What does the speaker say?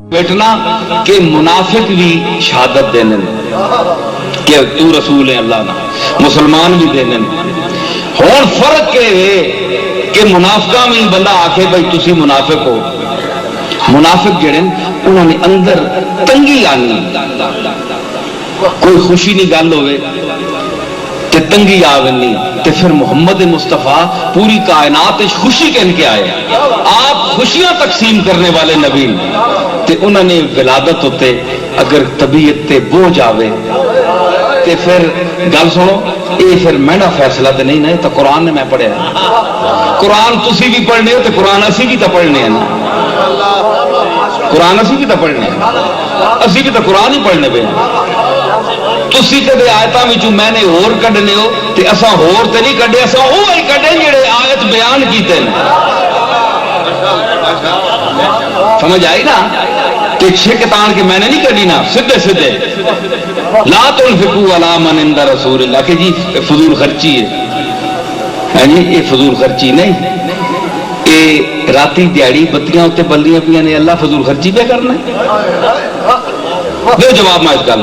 بیٹنا کہ منافق بھی شہادت دینے کہ تو رسول ہے اللہ نا، مسلمان بھی دینے ہون فرق کہ منافقہ میں بندہ آکھے بھائی تسی منافق ہو، منافق جڑے انہوں نے اندر تنگی آنی، کوئی خوشی نہیں گل ہوئے تے تنگی آونی تے پھر محمد مصطفیٰ پوری کائنات خوشی کہن کے آئے، آپ خوشیاں تقسیم کرنے والے نبی تے انہوں نے ولادت ہوتے اگر طبیعت تے بوجھ آوے تے پھر گل سنو یہ پھر میرا فیصلہ تے نہیں نا، تو قرآن نے میں پڑھیا، قرآن تسی بھی پڑھنے ہو تے قرآن اسی بھی تو پڑھنے ہیں نا، قرآن اسی بھی تو پڑھنے ہیں، اسی بھی تو قرآن ہی پڑھنے پہ تسی کدے آیتاں وچوں میں نے اور کڈنے ہو تے اساں ہور تے نہیں کڈے، اساں اوہی کڈے جڑے آیت بیان کیتے ہیں، سمجھ آئی نا کہ چھک تان کے میں نے نہیں کڈی نا، سدھے سدھے لا تنفقوا علی من عند رسول اللہ کہ جی فضول خرچی ہے جی، یہ فضول خرچی نہیں، یہ راتی دیہڑی بتیاں اتنے بلیاں پہ نے اللہ فضول خرچی پہ کرنا ہے، دو جواب میں اس گل